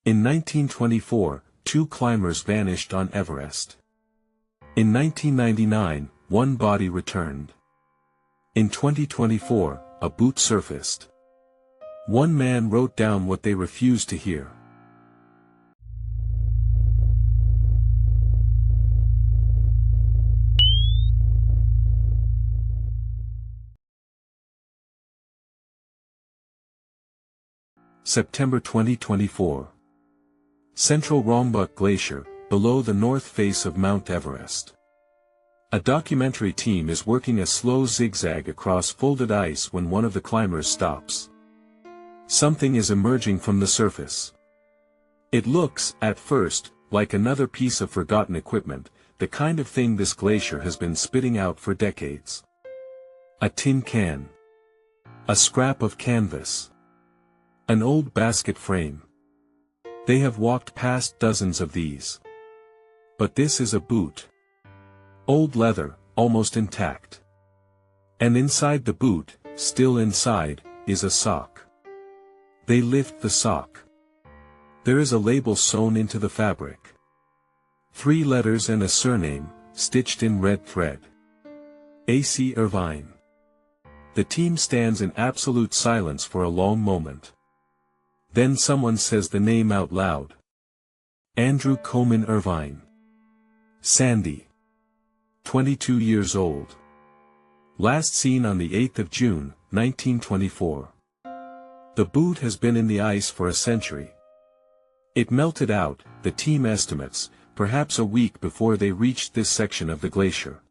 In 1924, 2 climbers vanished on Everest. In 1999, 1 body returned. In 2024, a boot surfaced. 1 man wrote down what they refused to hear. September 2024. Central Rongbuk Glacier, below the north face of Mount Everest. A documentary team is working a slow zigzag across folded ice when one of the climbers stops. Something is emerging from the surface. It looks, at first, like another piece of forgotten equipment, the kind of thing this glacier has been spitting out for decades. A tin can. A scrap of canvas. An old basket frame. They have walked past dozens of these. But this is a boot. Old leather, almost intact. And inside the boot, still inside, is a sock. They lift the sock. There is a label sewn into the fabric. 3 letters and a surname, stitched in red thread. A.C. Irvine. The team stands in absolute silence for a long moment. Then someone says the name out loud. Andrew Comyn Irvine. Sandy. 22 years old. Last seen on the 8th of June, 1924. The boot has been in the ice for a century. It melted out, the team estimates, perhaps a week before they reached this section of the glacier.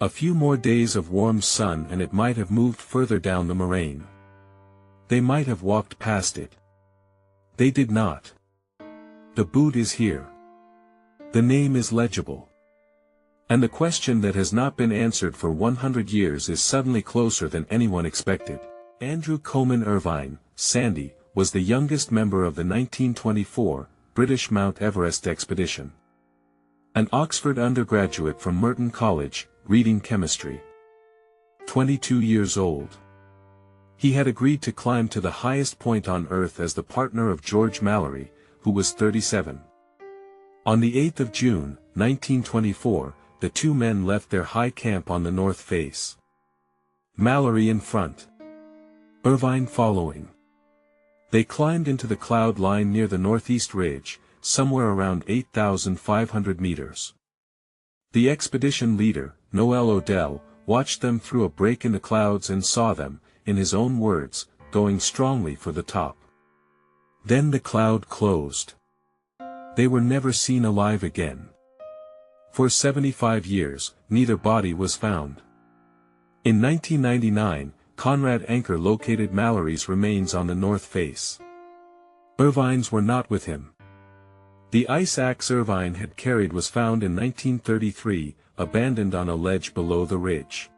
A few more days of warm sun and it might have moved further down the moraine. They might have walked past it. They did not. The boot is here. The name is legible. And the question that has not been answered for 100 years is suddenly closer than anyone expected. Andrew Comyn Irvine, Sandy, was the youngest member of the 1924 British Mount Everest expedition. An Oxford undergraduate from Merton College, reading chemistry. 22 years old. He had agreed to climb to the highest point on Earth as the partner of George Mallory, who was 37. On the 8th of June, 1924, the 2 men left their high camp on the north face. Mallory in front. Irvine following. They climbed into the cloud line near the northeast ridge, somewhere around 8,500 meters. The expedition leader, Noel Odell, watched them through a break in the clouds and saw them, in his own words, going strongly for the top. Then the cloud closed. They were never seen alive again. For 75 years, neither body was found. In 1999, Conrad Anker located Mallory's remains on the north face. Irvine's were not with him. The ice axe Irvine had carried was found in 1933, abandoned on a ledge below the ridge.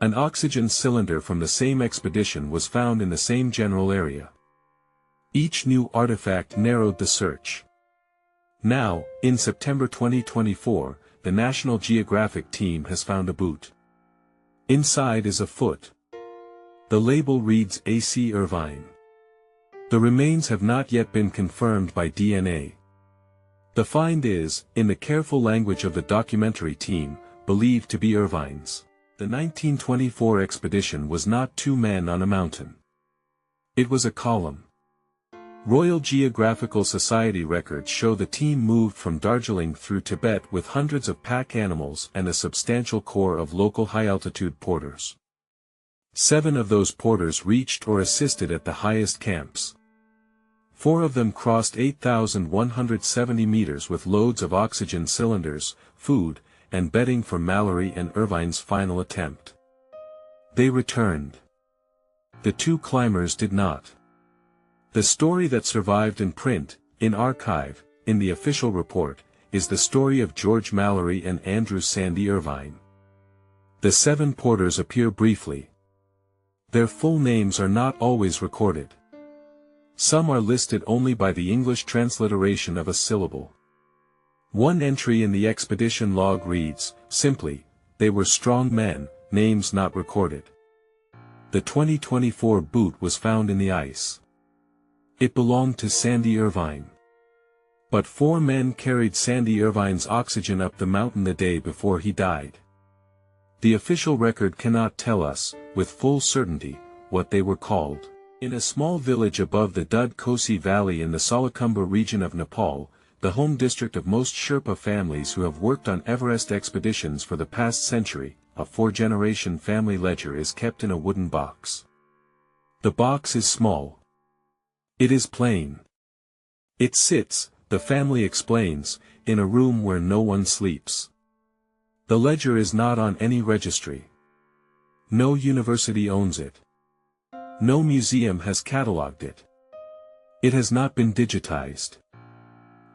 An oxygen cylinder from the same expedition was found in the same general area. Each new artifact narrowed the search. Now, in September 2024, the National Geographic team has found a boot. Inside is a foot. The label reads A.C. Irvine. The remains have not yet been confirmed by DNA. The find is, in the careful language of the documentary team, believed to be Irvine's. The 1924 expedition was not 2 men on a mountain. It was a column. Royal Geographical Society records show the team moved from Darjeeling through Tibet with hundreds of pack animals and a substantial corps of local high-altitude porters. 7 of those porters reached or assisted at the highest camps. 4 of them crossed 8,170 meters with loads of oxygen cylinders, food, and bedding for Mallory and Irvine's final attempt. They returned. The 2 climbers did not. The story that survived in print, in archive, in the official report, is the story of George Mallory and Andrew Sandy Irvine. The 7 porters appear briefly. Their full names are not always recorded. Some are listed only by the English transliteration of a syllable. One entry in the expedition log reads, simply, "They were strong men," names not recorded. The 2024 boot was found in the ice. It belonged to Sandy Irvine. But 4 men carried Sandy Irvine's oxygen up the mountain the day before he died. The official record cannot tell us, with full certainty, what they were called. In a small village above the Dud Kosi Valley in the Salakumbha region of Nepal, the home district of most Sherpa families who have worked on Everest expeditions for the past century, a 4-generation family ledger is kept in a wooden box. The box is small. It is plain. It sits, the family explains, in a room where no one sleeps. The ledger is not on any registry. No university owns it. No museum has catalogued it. It has not been digitized.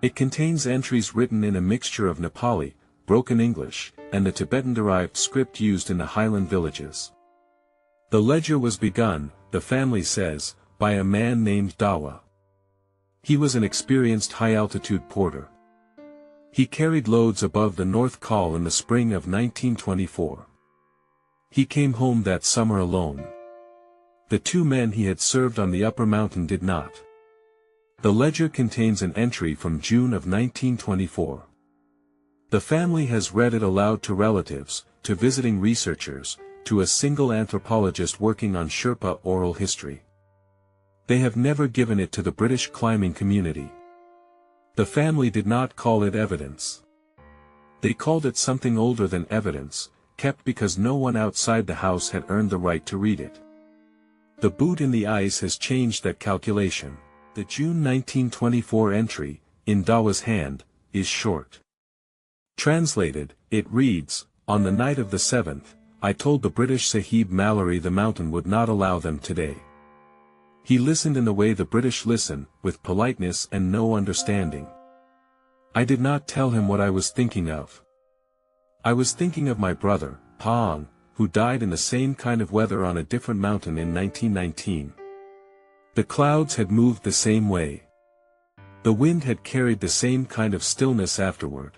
It contains entries written in a mixture of Nepali, broken English, and the Tibetan-derived script used in the highland villages. The ledger was begun, the family says, by a man named Dawa. He was an experienced high-altitude porter. He carried loads above the North Col in the spring of 1924. He came home that summer alone. The 2 men he had served on the upper mountain did not. The ledger contains an entry from June of 1924. The family has read it aloud to relatives, to visiting researchers, to a single anthropologist working on Sherpa oral history. They have never given it to the British climbing community. The family did not call it evidence. They called it something older than evidence, kept because no one outside the house had earned the right to read it. The boot in the ice has changed that calculation. The June 1924 entry, in Dawa's hand, is short. Translated, it reads, "On the night of the 7th, I told the British Sahib Mallory the mountain would not allow them today. He listened in the way the British listen, with politeness and no understanding. I did not tell him what I was thinking of. I was thinking of my brother, Paang, who died in the same kind of weather on a different mountain in 1919. The clouds had moved the same way. The wind had carried the same kind of stillness afterward.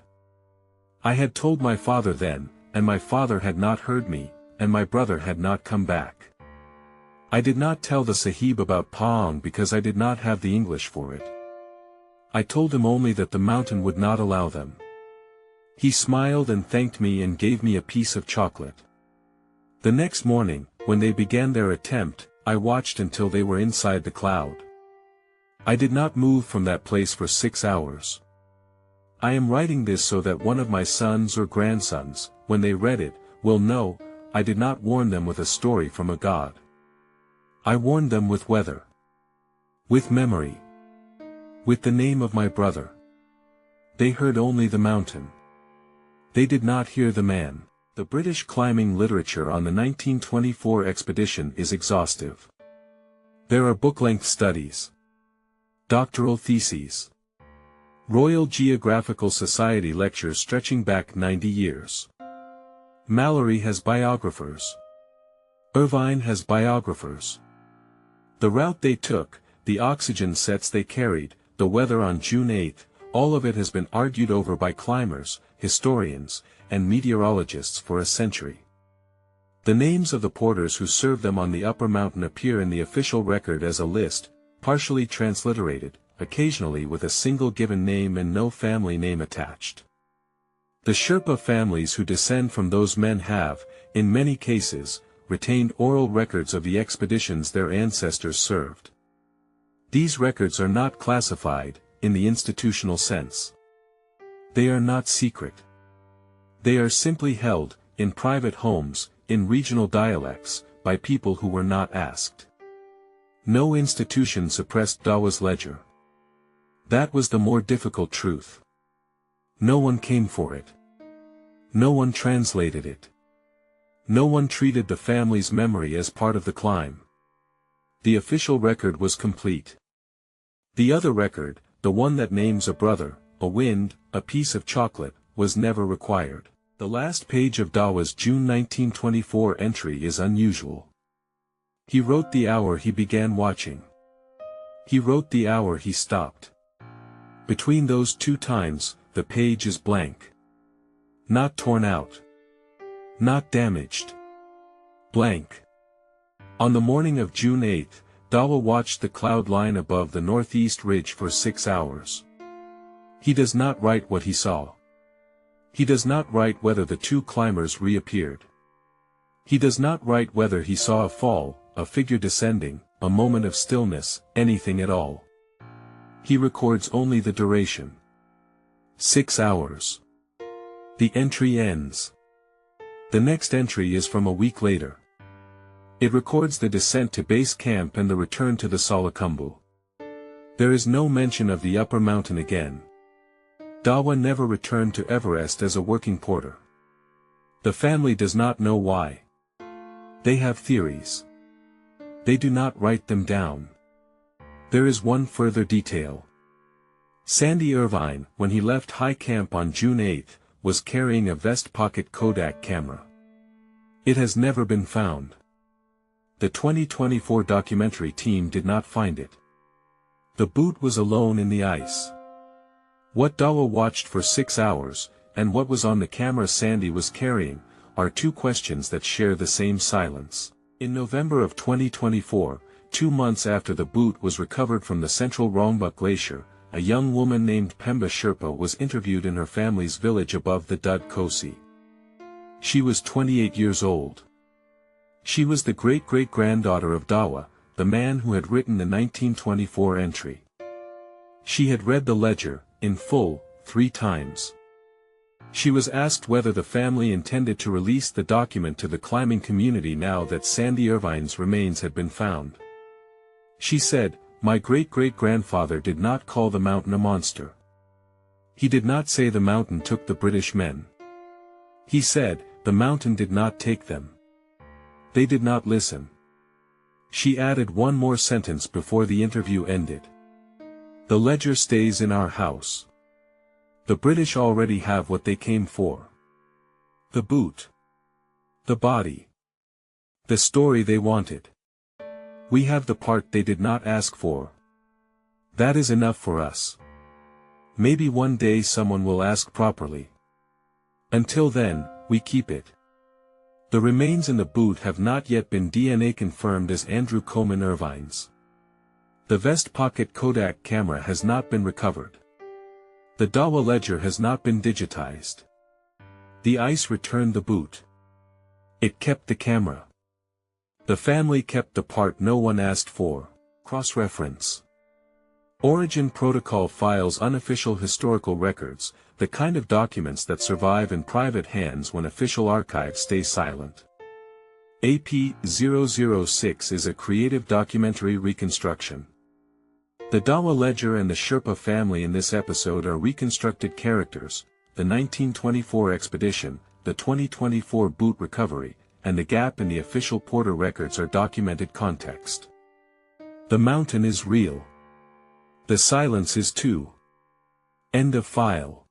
I had told my father then, and my father had not heard me, and my brother had not come back. I did not tell the Sahib about Paang because I did not have the English for it. I told him only that the mountain would not allow them. He smiled and thanked me and gave me a piece of chocolate. The next morning, when they began their attempt, I watched until they were inside the cloud. I did not move from that place for 6 hours. I am writing this so that one of my sons or grandsons, when they read it, will know, I did not warn them with a story from a god. I warned them with weather. With memory. With the name of my brother. They heard only the mountain. They did not hear the man. The British climbing literature on the 1924 expedition is exhaustive. There are book-length studies. Doctoral theses. Royal Geographical Society lectures stretching back 90 years. Mallory has biographers. Irvine has biographers. The route they took, the oxygen sets they carried, the weather on June 8, all of it has been argued over by climbers, historians, and meteorologists for a century. The names of the porters who served them on the upper mountain appear in the official record as a list, partially transliterated, occasionally with a single given name and no family name attached. The Sherpa families who descend from those men have, in many cases, retained oral records of the expeditions their ancestors served. These records are not classified, in the institutional sense. They are not secret. They are simply held, in private homes, in regional dialects, by people who were not asked. No institution suppressed Dawa's ledger. That was the more difficult truth. No one came for it. No one translated it. No one treated the family's memory as part of the climb. The official record was complete. The other record, the one that names a brother, a wind, a piece of chocolate, was never required. The last page of Dawa's June 1924 entry is unusual. He wrote the hour he began watching. He wrote the hour he stopped. Between those 2 times, the page is blank. Not torn out. Not damaged. Blank. On the morning of June 8, Dawa watched the cloud line above the northeast ridge for 6 hours. He does not write what he saw. He does not write whether the two climbers reappeared. He does not write whether he saw a fall, a figure descending, a moment of stillness, anything at all. He records only the duration. 6 hours. The entry ends. The next entry is from a week later. It records the descent to base camp and the return to the Salakumbu. There is no mention of the upper mountain again. Dawa never returned to Everest as a working porter. The family does not know why. They have theories. They do not write them down. There is one further detail. Sandy Irvine, when he left high camp on June 8, was carrying a vest pocket Kodak camera. It has never been found. The 2024 documentary team did not find it. The boot was alone in the ice. What Dawa watched for 6 hours, and what was on the camera Sandy was carrying, are two questions that share the same silence. In November of 2024, 2 months after the boot was recovered from the Central Rongbuk Glacier, a young woman named Pemba Sherpa was interviewed in her family's village above the Dud Kosi. She was 28 years old. She was the great-great-granddaughter of Dawa, the man who had written the 1924 entry. She had read the ledger, in full, 3 times. She was asked whether the family intended to release the document to the climbing community now that Sandy Irvine's remains had been found. She said, "My great-great-grandfather did not call the mountain a monster. He did not say the mountain took the British men. He said, the mountain did not take them. They did not listen." She added one more sentence before the interview ended. "The ledger stays in our house. The British already have what they came for. The boot. The body. The story they wanted. We have the part they did not ask for. That is enough for us. Maybe one day someone will ask properly. Until then, we keep it." The remains in the boot have not yet been DNA confirmed as Andrew Comyn Irvine's. The vest pocket Kodak camera has not been recovered. The Dawa ledger has not been digitized. The ice returned the boot. It kept the camera. The family kept the part no one asked for. Cross-reference. Origin Protocol files unofficial historical records, the kind of documents that survive in private hands when official archives stay silent. AP-006 is a creative documentary reconstruction. The Dawa ledger and the Sherpa family in this episode are reconstructed characters, the 1924 expedition, the 2024 boot recovery, and the gap in the official porter records are documented context. The mountain is real. The silence is too. End of file.